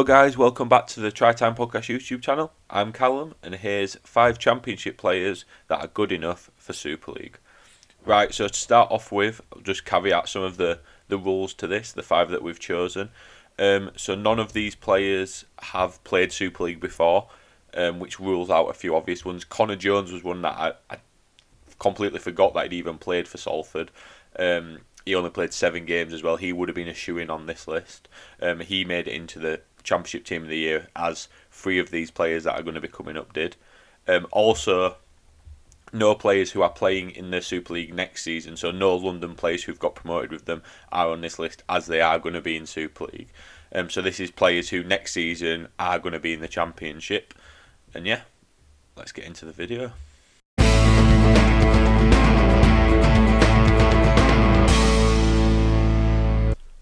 guys, welcome back to the Try Time Podcast YouTube channel. I'm Callum and here's 5 Championship players that are good enough for Super League. Right, so to start off with, I'll just caveat some of the rules to this, the 5 that we've chosen. So none of these players have played Super League before, which rules out a few obvious ones. Connor Jones was one that I completely forgot that he'd even played for Salford. He only played 7 games as well. He would have been a shoo-in on this list. He made it into the Championship Team of the Year, as 3 of these players that are going to be coming up did. Also, no players who are playing in the Super League next season, so no London players who've got promoted with them are on this list, as they are going to be in Super League. So this is players who next season are going to be in the Championship. And yeah, let's get into the video.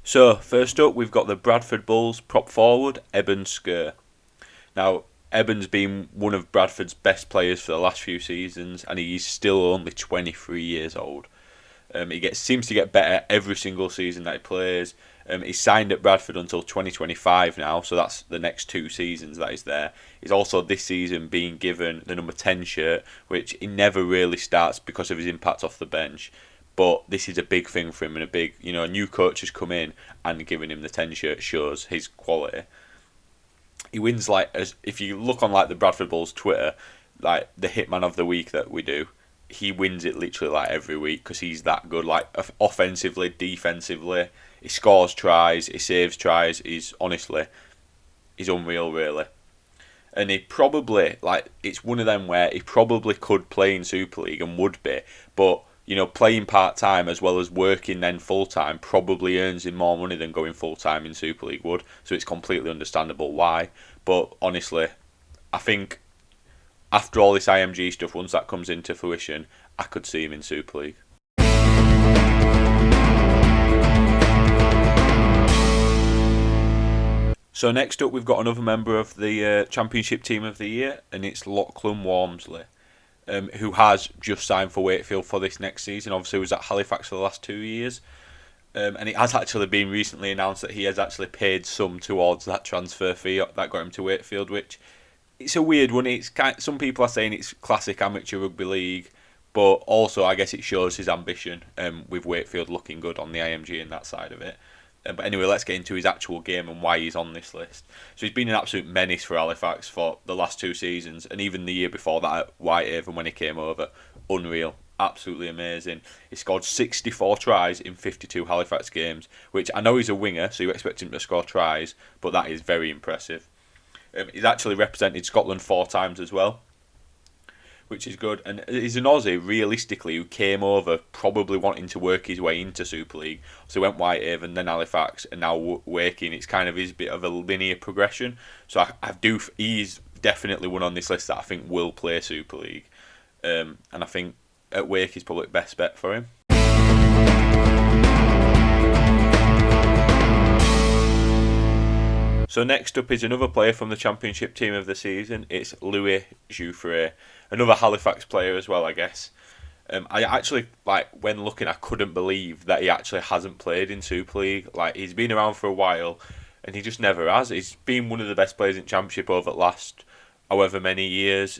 So, first up, we've got the Bradford Bulls prop forward, Eben Sker. Now, Eben's been one of Bradford's best players for the last few seasons, and he's still only 23 years old. He seems to get better every single season that he plays. He's signed at Bradford until 2025 now, so that's the next 2 seasons that he's there. He's also this season being given the number 10 shirt, which he never really starts because of his impact off the bench. But this is a big thing for him, and a new coach has come in and giving him the 10 shirt shows his quality. He wins if you look on the Bradford Bulls Twitter, like the Hitman of the Week that we do, he wins it literally every week because he's that good. Offensively, defensively, he scores tries, he saves tries. He's unreal really. And he probably it's one of them where he probably could play in Super League and would be, but playing part-time as well as working then full-time probably earns him more money than going full-time in Super League would. So it's completely understandable why. But honestly, I think after all this IMG stuff, once that comes into fruition, I could see him in Super League. So next up, we've got another member of the Championship Team of the Year, and it's Lachlan Walmsley. Who has just signed for Wakefield for this next season. Obviously, he was at Halifax for the last 2 years. And it has actually been recently announced that he has actually paid some towards that transfer fee that got him to Wakefield, which it's a weird one. Some people are saying it's classic amateur rugby league, but also I guess it shows his ambition with Wakefield looking good on the IMG and that side of it. But anyway, let's get into his actual game and why he's on this list. So he's been an absolute menace for Halifax for the last 2 seasons, and even the year before that at Whitehaven when he came over. Unreal. Absolutely amazing. He scored 64 tries in 52 Halifax games, which I know he's a winger, so you expect him to score tries, but that is very impressive. He's actually represented Scotland 4 times as well, which is good. And he's an Aussie, realistically, who came over probably wanting to work his way into Super League. So he went Whitehaven, then Halifax, and now Waking. It's kind of his bit of a linear progression. So he's definitely one on this list that I think will play Super League. And I think at Wake is probably the best bet for him. So next up is another player from the Championship Team of the season. It's Louis Jouffre, another Halifax player as well, I guess. I actually, when looking, I couldn't believe that he actually hasn't played in Super League. He's been around for a while, and he just never has. He's been one of the best players in Championship over the last however many years.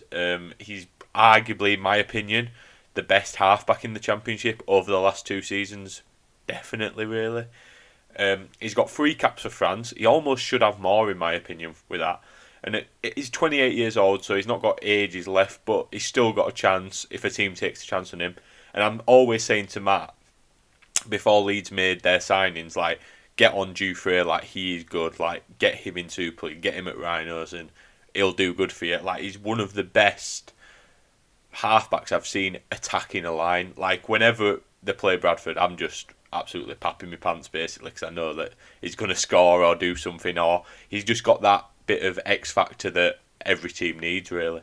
He's arguably, in my opinion, the best halfback in the Championship over the last 2 seasons. Definitely, really. He's got 3 caps for France. He almost should have more, in my opinion, with that. And he's 28 years old, so he's not got ages left, but he's still got a chance if a team takes a chance on him. And I'm always saying to Matt, before Leeds made their signings, get on Jouffre, he is good. Get him in Super League, get him at Rhinos, and he'll do good for you. He's one of the best halfbacks I've seen attacking a line. Whenever they play Bradford, I'm just absolutely papping my pants basically because I know that he's going to score or do something, or he's just got that bit of X factor that every team needs really.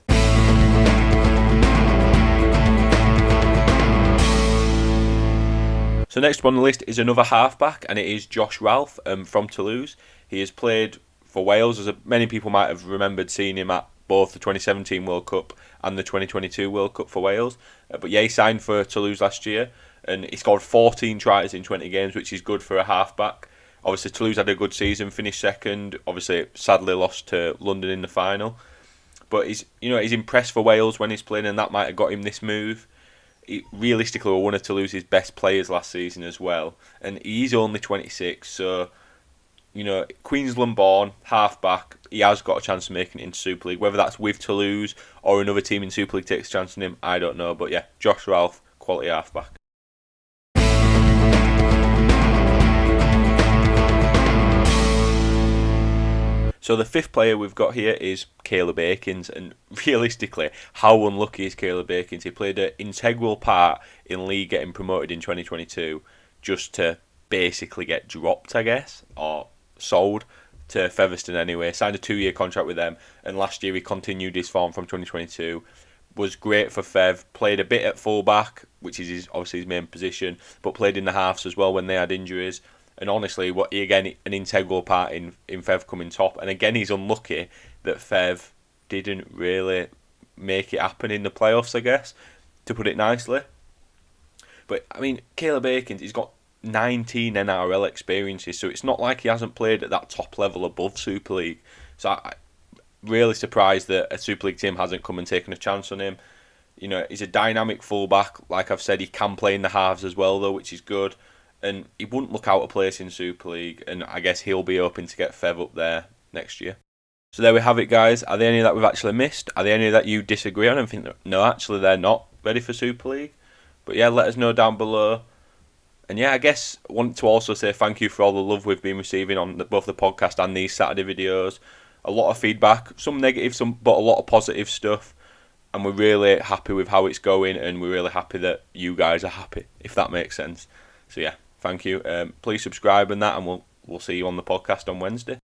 So next on the list is another halfback, and it is Josh Ralph from Toulouse. He has played for Wales, as many people might have remembered seeing him at both the 2017 World Cup and the 2022 World Cup for Wales. But yeah, he signed for Toulouse last year, and he scored 14 tries in 20 games, which is good for a halfback. Obviously, Toulouse had a good season, finished second. Obviously, sadly lost to London in the final. But he's impressed for Wales when he's playing, and that might have got him this move. Realistically, we're one of Toulouse's best players last season as well, and he's only 26. So Queensland born, half back. He has got a chance of making it into Super League. Whether that's with Toulouse or another team in Super League takes a chance on him, I don't know. But yeah, Josh Ralph, quality half back. So the fifth player we've got here is Caleb Akins, and realistically, how unlucky is Caleb Akins? He played an integral part in League getting promoted in 2022 just to basically get dropped, I guess, or sold to Featherstone anyway. Signed a 2-year contract with them, and last year he continued his form from 2022. Was great for Fev, played a bit at fullback, which is obviously his main position, but played in the halves as well when they had injuries. And honestly, again, an integral part in Fev coming top. And again, he's unlucky that Fev didn't really make it happen in the playoffs, I guess, to put it nicely. But, I mean, Caleb Akins, he's got 19 NRL experiences, so it's not like he hasn't played at that top level above Super League. So I'm really surprised that a Super League team hasn't come and taken a chance on him. He's a dynamic fullback. Like I've said, he can play in the halves as well, though, which is good. And he wouldn't look out of place in Super League, and I guess he'll be hoping to get Fev up there next year. So there we have it, guys. Are there any that we've actually missed? Are there any that you disagree on and think that, no, actually they're not ready for Super League? But yeah, let us know down below. And yeah, I guess I want to also say thank you for all the love we've been receiving on both the podcast and these Saturday videos. A lot of feedback, some negative, but a lot of positive stuff. And we're really happy with how it's going, and we're really happy that you guys are happy, if that makes sense. So yeah. Thank you. Please subscribe and that, and we'll see you on the podcast on Wednesday.